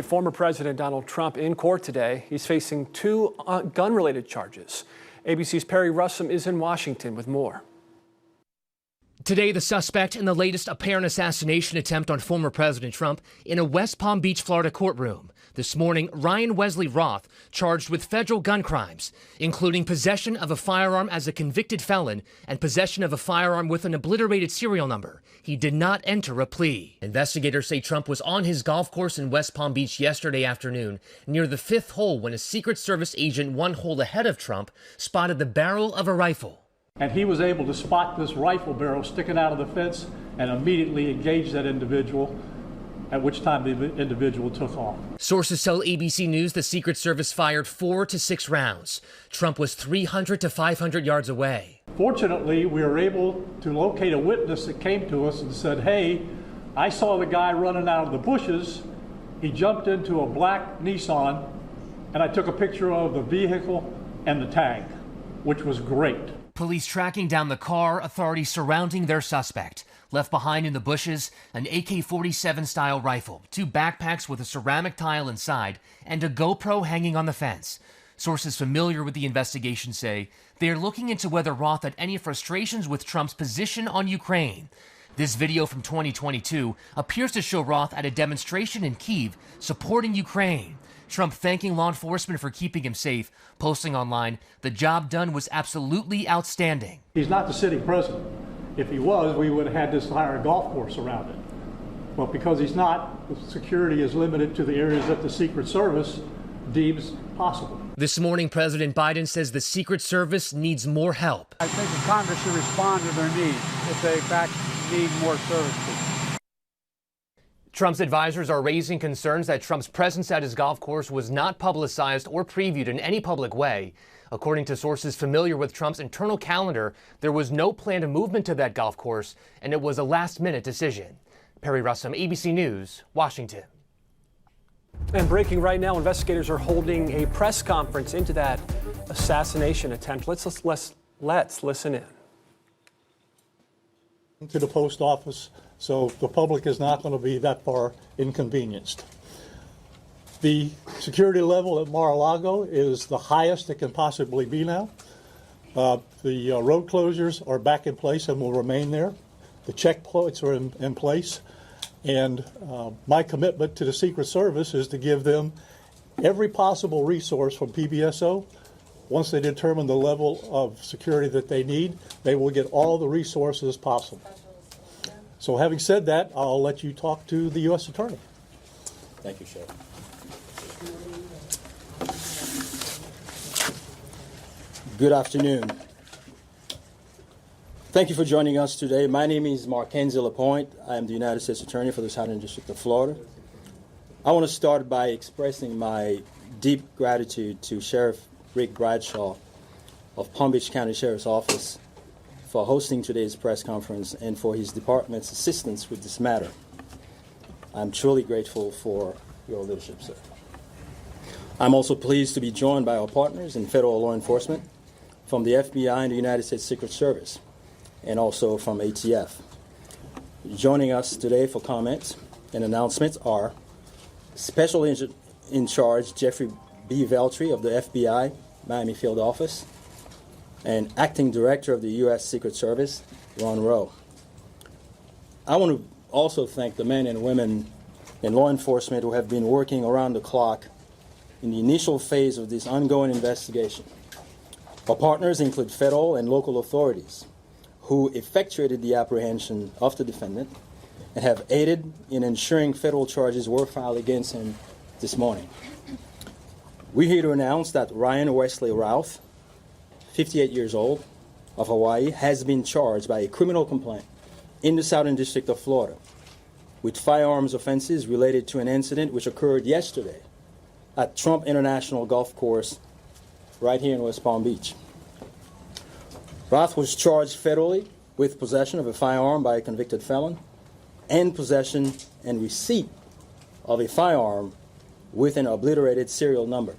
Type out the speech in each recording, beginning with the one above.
Former President Donald Trump in court today. He's facing two gun-related charges. ABC's Perry Russum is in Washington with more. Today, the suspect in the latest apparent assassination attempt on former President Trump in a West Palm Beach, Florida courtroom. This morning, Ryan Wesley Roth charged with federal gun crimes, including possession of a firearm as a convicted felon and possession of a firearm with an obliterated serial number. He did not enter a plea. Investigators say Trump was on his golf course in West Palm Beach yesterday afternoon near the fifth hole when a Secret Service agent one hole ahead of Trump spotted the barrel of a rifle. And he was able to spot this rifle barrel sticking out of the fence and immediately engage that individual, at which time the individual took off. Sources tell ABC News the Secret Service fired 4 to 6 rounds. Trump was 300 to 500 yards away. Fortunately, we were able to locate a witness that came to us and said, hey, I saw the guy running out of the bushes. He jumped into a black Nissan, and I took a picture of the vehicle and the tag, which was great. Police tracking down the car, authorities surrounding their suspect. Left behind in the bushes, an AK-47 style rifle, 2 backpacks with a ceramic tile inside, and a GoPro hanging on the fence. Sources familiar with the investigation say they are looking into whether Roth had any frustrations with Trump's position on Ukraine. This video from 2022 appears to show Roth at a demonstration in Kyiv supporting Ukraine. Trump thanking law enforcement for keeping him safe, posting online, "The job done was absolutely outstanding." He's not the city president. If he was, we would have had this entire golf course around it. But because he's not, the security is limited to the areas that the Secret Service deems possible. This morning, President Biden says the Secret Service needs more help. I think the Congress should respond to their needs if they in fact need more services. Trump's advisors are raising concerns that Trump's presence at his golf course was not publicized or previewed in any public way. According to sources familiar with Trump's internal calendar, there was no planned movement to that golf course, and it was a last-minute decision. Perry Russum, ABC News, Washington. And breaking right now, investigators are holding a press conference into that assassination attempt. Let's listen in. To the post office, so the public is not going to be that far inconvenienced. The security level at Mar-a-Lago is the highest it can possibly be now. The road closures are back in place and will remain there. The checkpoints are in place. And my commitment to the Secret Service is to give them every possible resource from PBSO. Once they determine the level of security that they need, they will get all the resources possible. So having said that, I'll let you talk to the U.S. Attorney. Thank you, Sheriff. Good afternoon. Thank you for joining us today. My name is Mackenzie LaPointe. I am the United States Attorney for the Southern District of Florida. I want to start by expressing my deep gratitude to Sheriff Rick Bradshaw of Palm Beach County Sheriff's Office for hosting today's press conference and for his department's assistance with this matter. I'm truly grateful for your leadership, sir. I'm also pleased to be joined by our partners in federal law enforcement from the FBI and the United States Secret Service, and also from ATF. Joining us today for comments and announcements are Special Agent in Charge Jeffrey B. Veltri of the FBI Miami Field Office, and Acting Director of the U.S. Secret Service, Ron Rowe. I want to also thank the men and women in law enforcement who have been working around the clock in the initial phase of this ongoing investigation. Our partners include federal and local authorities who effectuated the apprehension of the defendant and have aided in ensuring federal charges were filed against him this morning. We're here to announce that Ryan Wesley Roth, 58 years old, of Hawaii, has been charged by a criminal complaint in the Southern District of Florida with firearms offenses related to an incident which occurred yesterday at Trump International Golf Course right here in West Palm Beach. Roth was charged federally with possession of a firearm by a convicted felon and possession and receipt of a firearm with an obliterated serial number.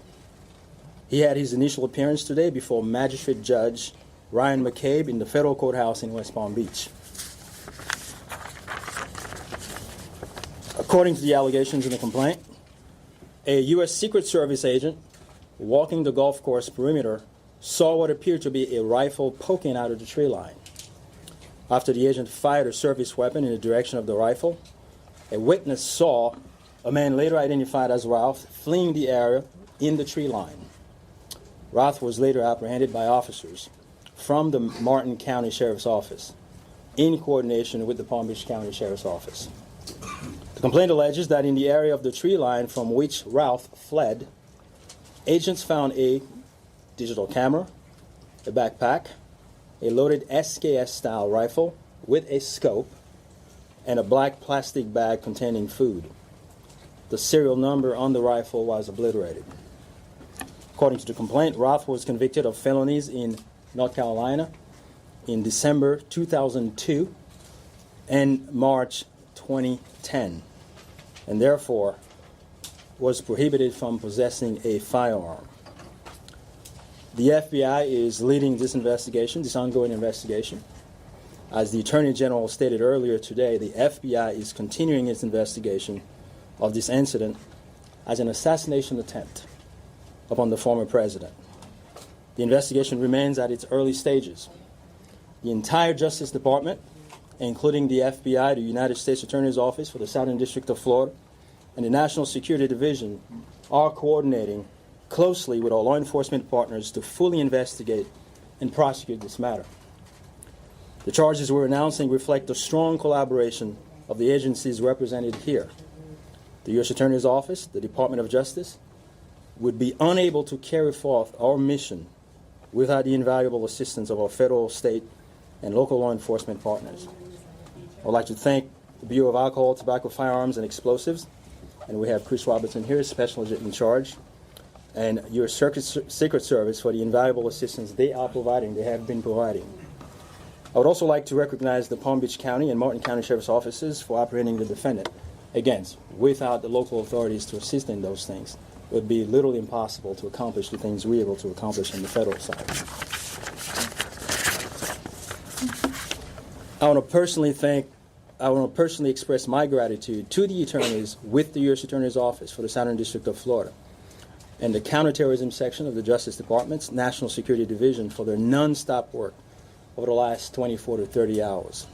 He had his initial appearance today before Magistrate Judge Ryan McCabe in the federal courthouse in West Palm Beach. According to the allegations in the complaint, a U.S. Secret Service agent walking the golf course perimeter saw what appeared to be a rifle poking out of the tree line. After the agent fired a service weapon in the direction of the rifle, a witness saw a man later identified as Ralph fleeing the area in the tree line. Ralph was later apprehended by officers from the Martin County Sheriff's Office in coordination with the Palm Beach County Sheriff's Office. The complaint alleges that in the area of the tree line from which Ralph fled, agents found a digital camera, a backpack, a loaded SKS-style rifle with a scope, and a black plastic bag containing food. The serial number on the rifle was obliterated. According to the complaint, Ralph was convicted of felonies in North Carolina in December 2002 and March 2010, and therefore was prohibited from possessing a firearm. The FBI is leading this investigation, this ongoing investigation. As the Attorney General stated earlier today, the FBI is continuing its investigation of this incident as an assassination attempt upon the former president. The investigation remains at its early stages. The entire Justice Department, including the FBI, the United States Attorney's Office for the Southern District of Florida, and the National Security Division are coordinating closely with our law enforcement partners to fully investigate and prosecute this matter. The charges we're announcing reflect the strong collaboration of the agencies represented here. The U.S. Attorney's Office, the Department of Justice, would be unable to carry forth our mission without the invaluable assistance of our federal, state, and local law enforcement partners. I would like to thank the Bureau of Alcohol, Tobacco, Firearms, and Explosives, and we have Chris Robertson here, Special Agent in charge, and your Secret Service for the invaluable assistance they are providing, they have been providing. I would also like to recognize the Palm Beach County and Martin County Sheriff's Offices for apprehending the defendant. Again, without the local authorities to assist in those things, it would be literally impossible to accomplish the things we're able to accomplish on the federal side. I want to personally express my gratitude to the attorneys with the U.S. Attorney's Office for the Southern District of Florida and the Counterterrorism Section of the Justice Department's National Security Division for their non-stop work over the last 24 to 30 hours.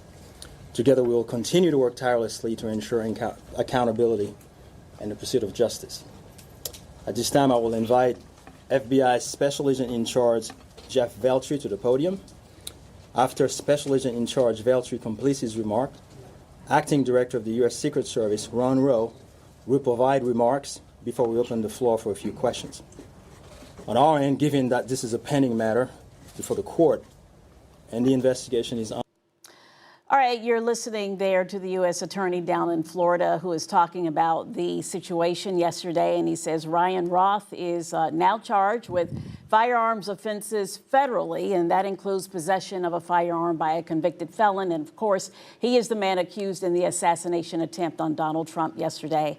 Together, we will continue to work tirelessly to ensure accountability and the pursuit of justice. At this time, I will invite FBI Special Agent in Charge Jeff Veltri to the podium. After Special Agent in Charge Veltri completes his remark, Acting Director of the U.S. Secret Service, Ron Rowe, will provide remarks before we open the floor for a few questions. On our end, given that this is a pending matter before the court and the investigation is on. All right, you're listening there to the U.S. Attorney down in Florida who is talking about the situation yesterday, and he says Ryan Roth is now charged with firearms offenses federally, and that includes possession of a firearm by a convicted felon. And, of course, he is the man accused in the assassination attempt on Donald Trump yesterday.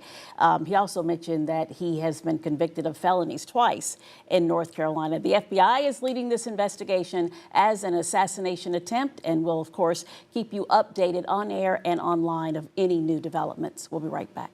He also mentioned that he has been convicted of felonies twice in North Carolina. The FBI is leading this investigation as an assassination attempt and will, of course, keep you updated on air and online of any new developments. We'll be right back.